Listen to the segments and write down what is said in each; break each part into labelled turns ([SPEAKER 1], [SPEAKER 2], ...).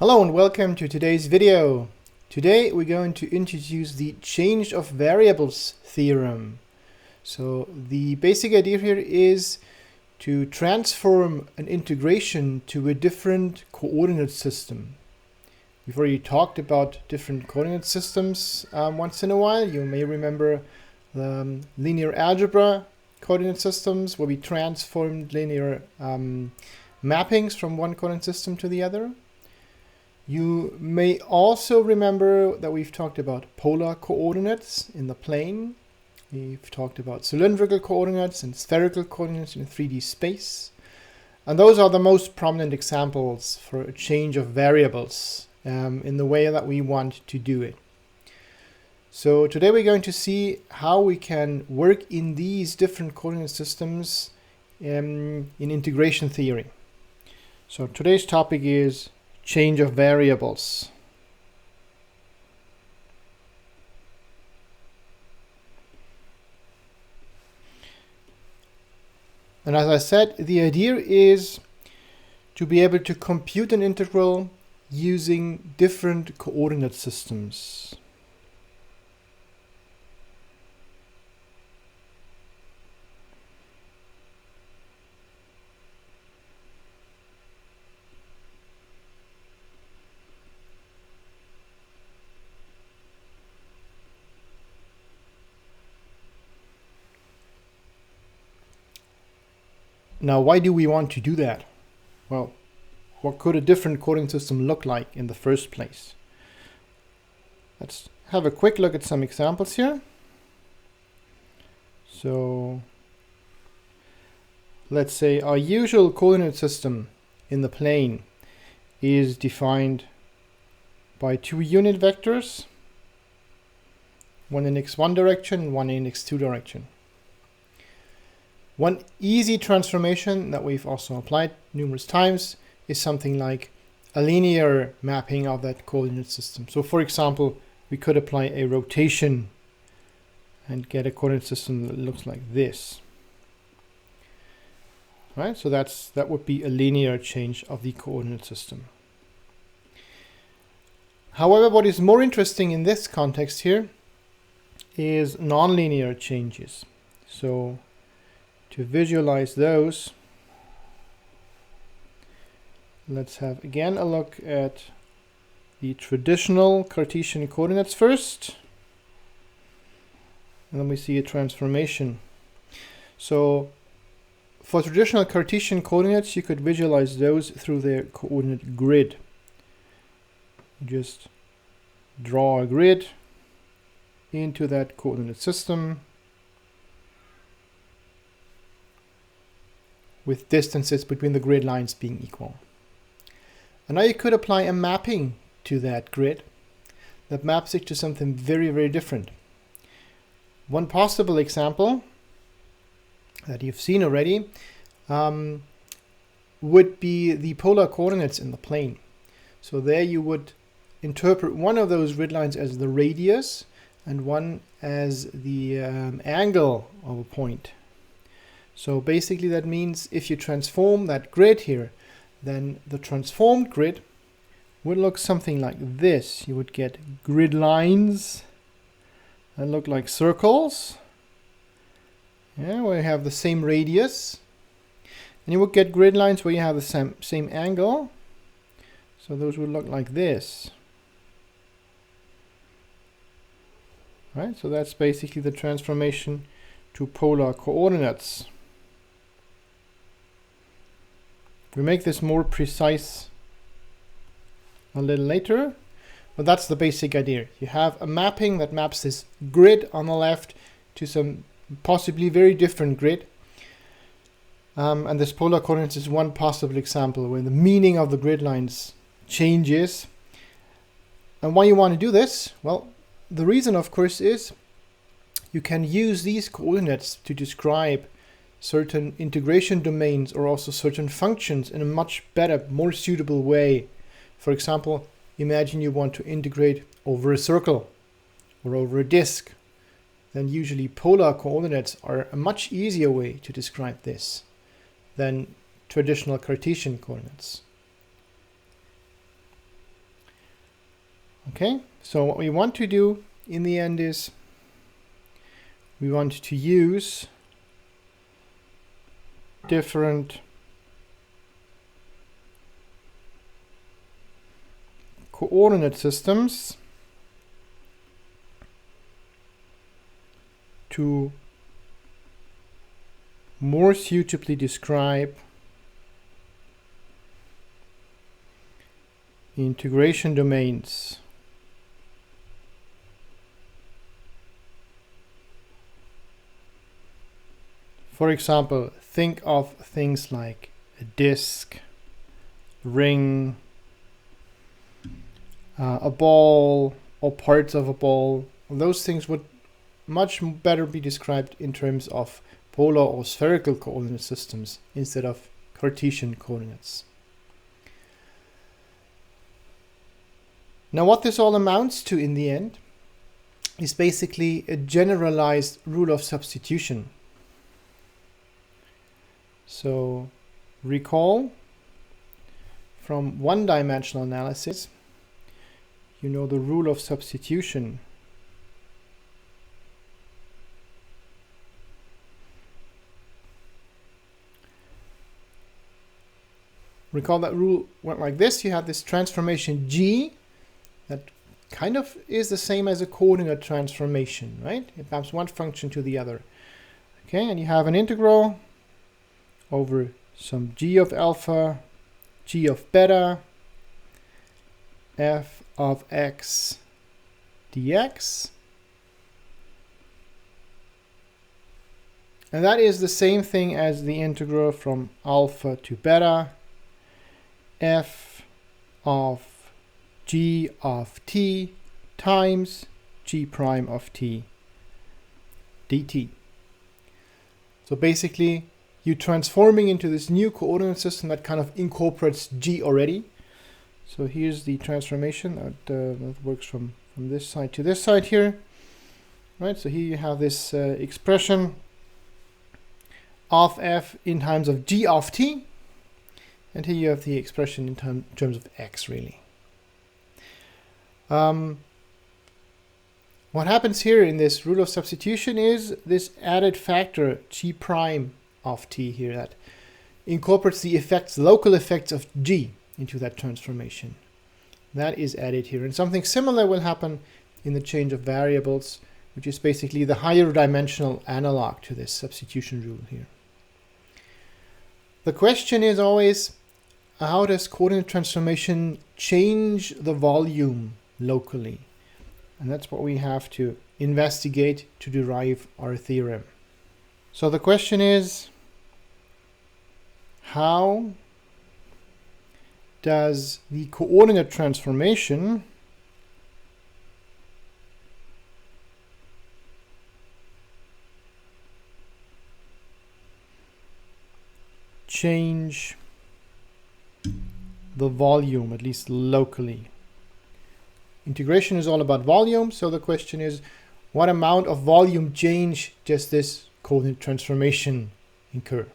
[SPEAKER 1] Hello and welcome to today's video. Today we're going to introduce the change of variables theorem. So the basic idea here is to transform an integration to a different coordinate system. We've already talked about different coordinate systems once in a while. You may remember the linear algebra coordinate systems where we transformed linear mappings from one coordinate system to the other. You may also remember that we've talked about polar coordinates in the plane. We've talked about cylindrical coordinates and spherical coordinates in 3D space. And those are the most prominent examples for a change of variables in the way that we want to do it. So today we're going to see how we can work in these different coordinate systems in integration theory. So today's topic is change of variables. And as I said, the idea is to be able to compute an integral using different coordinate systems. Now, why do we want to do that? Well, what could a different coordinate system look like in the first place? Let's have a quick look at some examples here. So, let's say our usual coordinate system in the plane is defined by two unit vectors, one in x1 direction and one in x2 direction. One easy transformation that we've also applied numerous times is something like a linear mapping of that coordinate system. So for example, we could apply a rotation and get a coordinate system that looks like this. Right? So that would be a linear change of the coordinate system. However, what is more interesting in this context here is nonlinear changes. So to visualize those, let's have again a look at the traditional Cartesian coordinates first, and then we see a transformation. So for traditional Cartesian coordinates, you could visualize those through their coordinate grid. Just draw a grid into that coordinate system with distances between the grid lines being equal. And now you could apply a mapping to that grid that maps it to something very, very different. One possible example that you've seen already would be the polar coordinates in the plane. So there you would interpret one of those grid lines as the radius and one as the angle of a point. So basically that means if you transform that grid here, then the transformed grid would look something like this. You would get grid lines that look like circles, where you have the same radius. And you would get grid lines where you have the same angle. So those would look like this. Right? So that's basically the transformation to polar coordinates. We make this more precise a little later, but that's the basic idea. You have a mapping that maps this grid on the left to some possibly very different grid. And this polar coordinates is one possible example where the meaning of the grid lines changes. And why you want to do this? Well, the reason, of course, is you can use these coordinates to describe certain integration domains or also certain functions in a much better, more suitable way. For example, imagine you want to integrate over a circle or over a disk. Then usually polar coordinates are a much easier way to describe this than traditional Cartesian coordinates. Okay, so what we want to do in the end is we want to use different coordinate systems to more suitably describe integration domains. For example, think of things like a disk, ring, a ball, or parts of a ball. Those things would much better be described in terms of polar or spherical coordinate systems instead of Cartesian coordinates. Now what this all amounts to in the end is basically a generalized rule of substitution. So recall from one-dimensional analysis, you know the rule of substitution. Recall that rule went like this. You had this transformation G that kind of is the same as a coordinate transformation, right? It maps one function to the other. Okay, and you have an integral over some G of alpha, G of beta, f of x dx. And that is the same thing as the integral from alpha to beta, f of g of t times g prime of t dt. So basically, you're transforming into this new coordinate system that kind of incorporates g already. So here's the transformation that works from this side to this side here. Right, so here you have this expression of f in terms of g of t. And here you have the expression in terms of x, really. What happens here in this rule of substitution is this added factor g prime of t here that incorporates the effects, local effects of g into that transformation. That is added here. And something similar will happen in the change of variables, which is basically the higher dimensional analog to this substitution rule here. The question is always, how does coordinate transformation change the volume locally? And that's what we have to investigate to derive our theorem. So the question is, how does the coordinate transformation change the volume, at least locally? Integration is all about volume, so the question is, what amount of volume change does this coordinate transformation incur?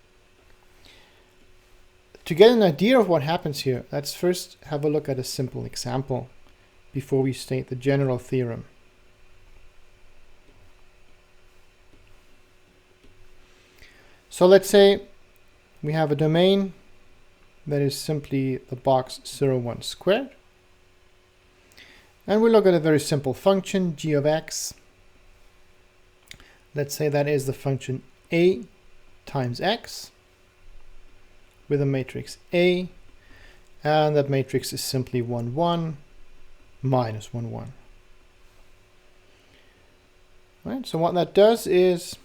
[SPEAKER 1] To get an idea of what happens here, let's first have a look at a simple example before we state the general theorem. So let's say we have a domain that is simply the box 0, 1 squared. And we look at a very simple function, g of x. Let's say that is the function a times x with a matrix A, and that matrix is simply 1, 1, minus 1, 1. Right, so what that does is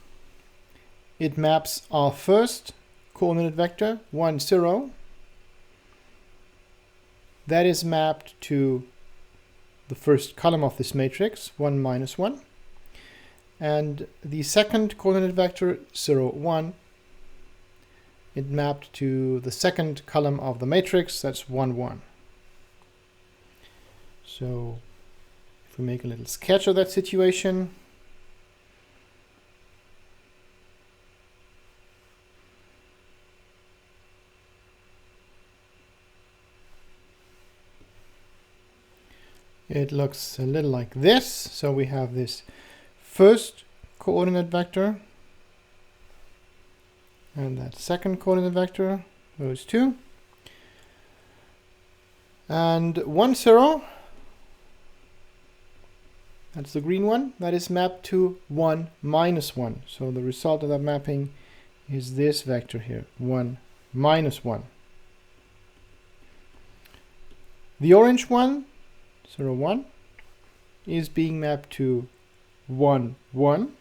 [SPEAKER 1] it maps our first coordinate vector, 1, 0. That is mapped to the first column of this matrix, 1, minus 1. And the second coordinate vector, 0, 1, it mapped to the second column of the matrix, that's 1, 1. So if we make a little sketch of that situation, it looks a little like this. So we have this first coordinate vector and that second coordinate vector, those two. And 1, 0, that's the green one, that is mapped to 1, -1. So the result of that mapping is this vector here, 1, -1. The orange one, 0, 1, is being mapped to 1, 1.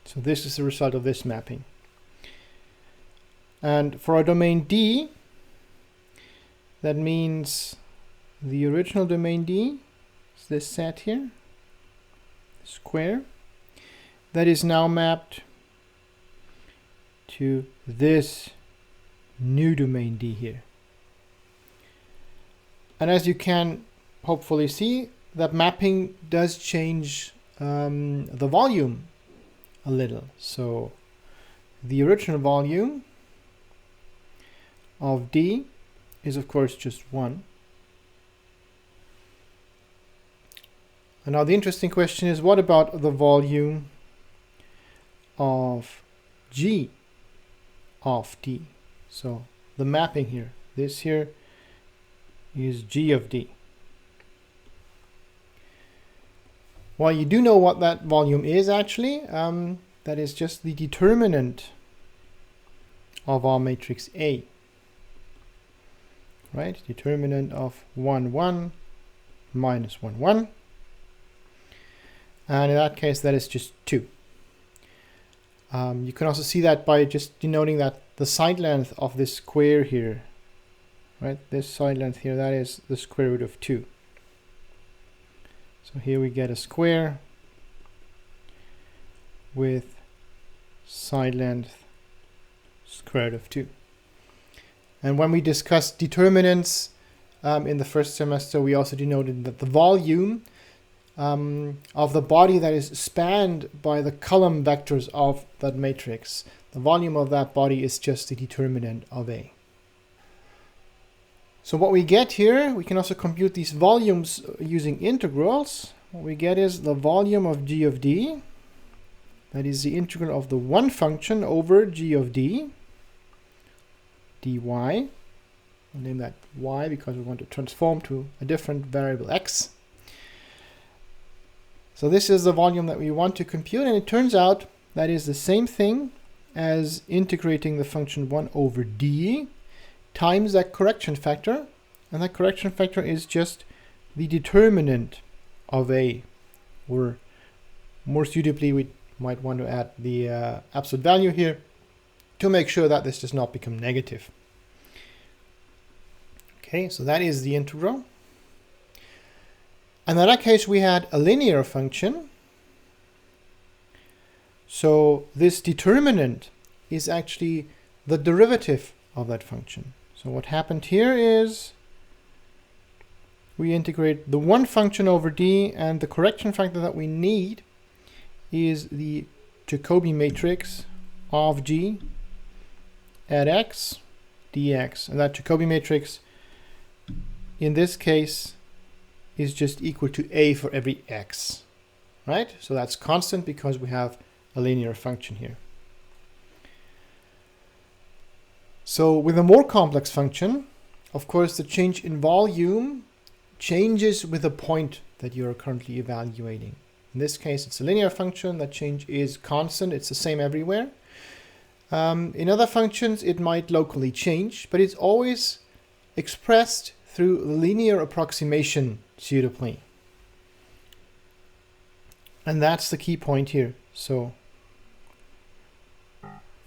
[SPEAKER 1] So this is the result of this mapping. And for our domain D, that means the original domain D is this set here, square, that is now mapped to this new domain D here. And as you can hopefully see, that mapping does change the volume a little. So the original volume of D is of course just 1. And now the interesting question is, what about the volume of G of D? So the mapping here, this here is G of D. Well, you do know what that volume is actually. That is just the determinant of our matrix A. Right? Determinant of 1, 1, minus 1, 1. And in that case, that is just 2. You can also see that by just denoting that the side length of this square here, right? This side length here, that is the square root of 2. So here we get a square with side length square root of 2. And when we discussed determinants in the first semester, we also denoted that the volume of the body that is spanned by the column vectors of that matrix, the volume of that body is just the determinant of A. So what we get here, we can also compute these volumes using integrals. What we get is the volume of G of D, that is the integral of the one function over G of D, dy. I'll name that y because we want to transform to a different variable x. So this is the volume that we want to compute, and it turns out that is the same thing as integrating the function 1 over d times that correction factor, and that correction factor is just the determinant of A, or more suitably we might want to add the absolute value here to make sure that this does not become negative. Okay, so that is the integral. And in that case we had a linear function, so this determinant is actually the derivative of that function. So what happened here is we integrate the one function over d, and the correction factor that we need is the Jacobi matrix of g at x dx. And that Jacobi matrix in this case is just equal to a for every x, right? So that's constant because we have a linear function here. So with a more complex function, of course, the change in volume changes with the point that you're currently evaluating. In this case, it's a linear function. That change is constant. It's the same everywhere. In other functions, it might locally change, but it's always expressed through linear approximation suitably. And that's the key point here. So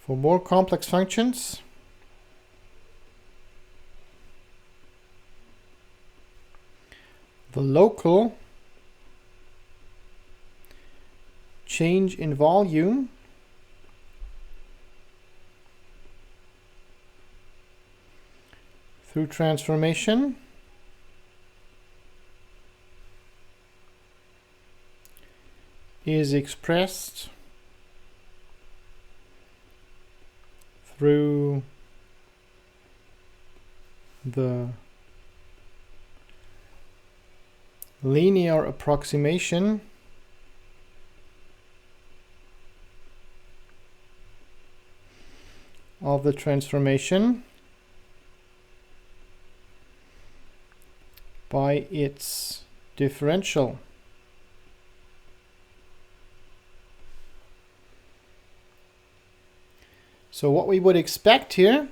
[SPEAKER 1] for more complex functions, the local change in volume through transformation is expressed through the linear approximation of the transformation by its differential. So what we would expect here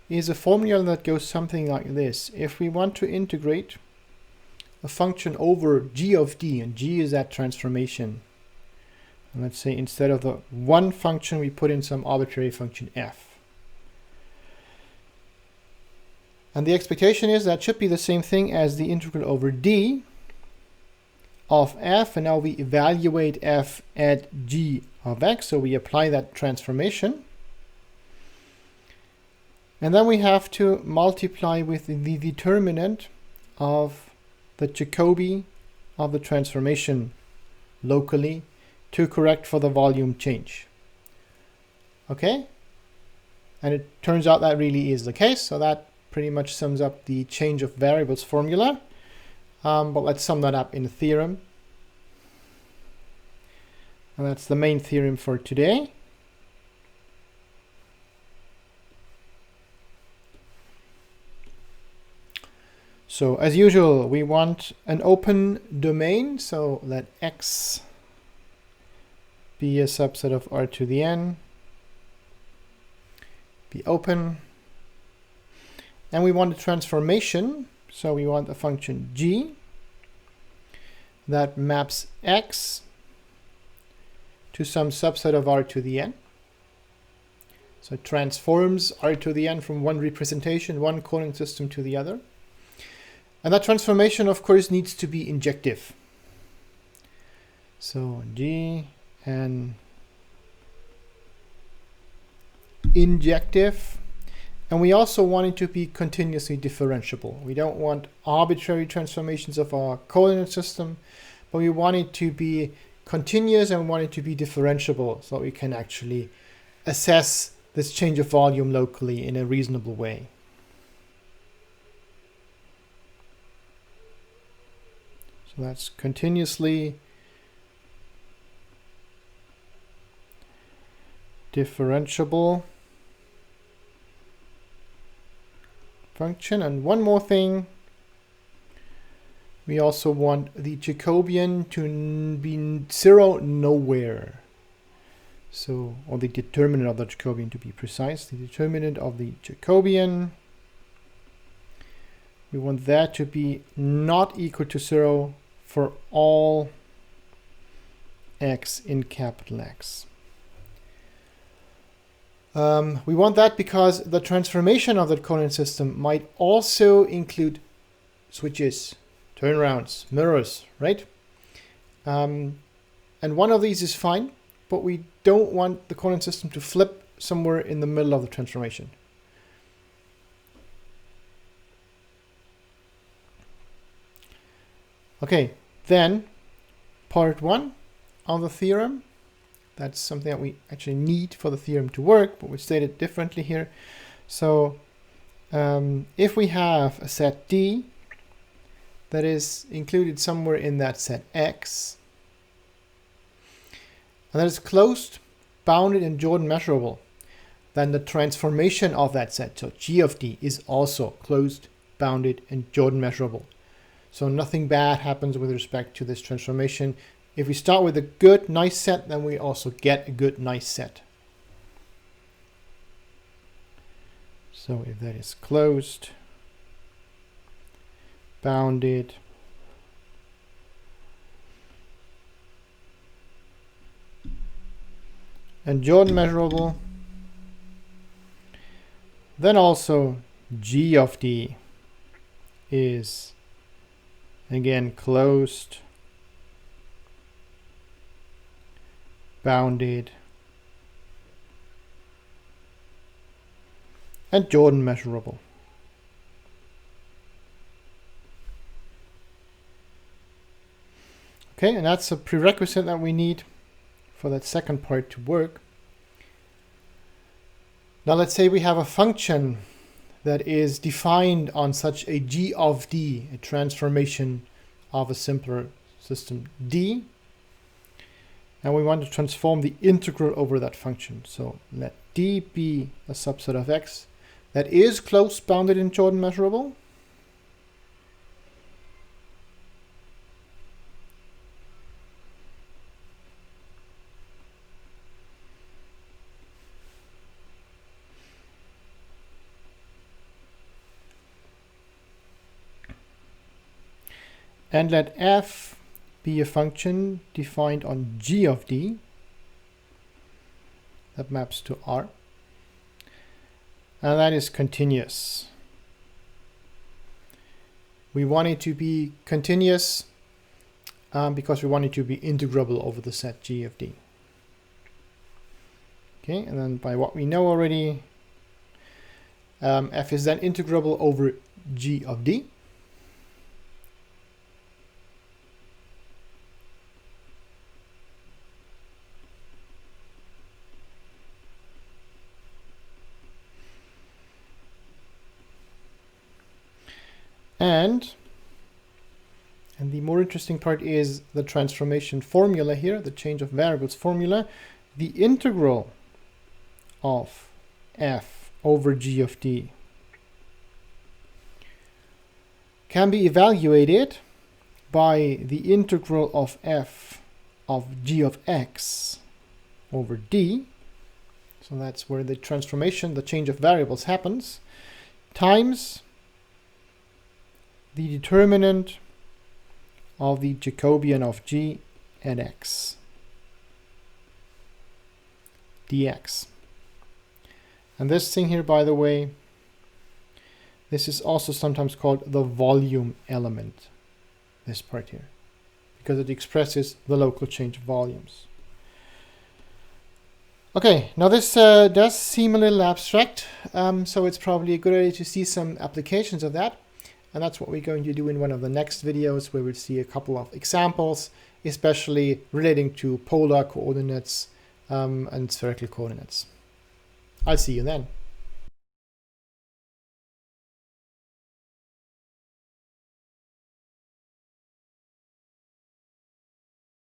[SPEAKER 1] is a formula that goes something like this. If we want to integrate a function over g of d, and g is that transformation, and let's say instead of the one function we put in some arbitrary function f. And the expectation is that should be the same thing as the integral over d of f, and now we evaluate f at g of x, so we apply that transformation. And then we have to multiply with the determinant of the Jacobi of the transformation locally to correct for the volume change. Okay? And it turns out that really is the case, so that pretty much sums up the change of variables formula. But let's sum that up in a theorem. And that's the main theorem for today. So as usual, we want an open domain, so let x be a subset of R to the n, be open. And we want a transformation, so we want a function g that maps x to some subset of R to the n. So it transforms R to the n from one representation, one coding system to the other. And that transformation, of course, needs to be injective. So g and injective. And we also want it to be continuously differentiable. We don't want arbitrary transformations of our coordinate system, but we want it to be continuous and we want it to be differentiable so we can actually assess this change of volume locally in a reasonable way. So that's continuously differentiable function. And one more thing, we also want the Jacobian to be zero nowhere. So, or the determinant of the Jacobian to be precise, the determinant of the Jacobian, we want that to be not equal to 0 for all x in capital X. We want that because the transformation of the coordinate system might also include switches, turnarounds, mirrors, right? And one of these is fine, but we don't want the coordinate system to flip somewhere in the middle of the transformation. Okay, then part 1 of the theorem. That's something that we actually need for the theorem to work, but we state it differently here. So if we have a set D that is included somewhere in that set X, and that is closed, bounded, and Jordan measurable, then the transformation of that set, so G of D, is also closed, bounded, and Jordan measurable. So nothing bad happens with respect to this transformation. If we start with a good, nice set, then we also get a good, nice set. So if that is closed, bounded, and Jordan measurable, then also G of D is again closed, bounded, and Jordan measurable. Okay, and that's a prerequisite that we need for that second part to work. Now let's say we have a function that is defined on such a g of d, a transformation of a simpler system d. And we want to transform the integral over that function. So let d be a subset of x that is close bounded in Jordan measurable. And let f be a function defined on g of d that maps to R. And that is continuous. We want it to be continuous because we want it to be integrable over the set g of d. Okay, and then by what we know already, f is then integrable over g of d. And the more interesting part is the transformation formula here, the change of variables formula. The integral of f over g of d can be evaluated by the integral of f of g of x over d. So that's where the transformation, the change of variables happens, times the determinant of the Jacobian of g at x dx. And this thing here, by the way, this is also sometimes called the volume element, this part here, because it expresses the local change of volumes. Okay, now this does seem a little abstract, so it's probably a good idea to see some applications of that. And that's what we're going to do in one of the next videos, where we'll see a couple of examples, especially relating to polar coordinates and spherical coordinates. I'll see you then.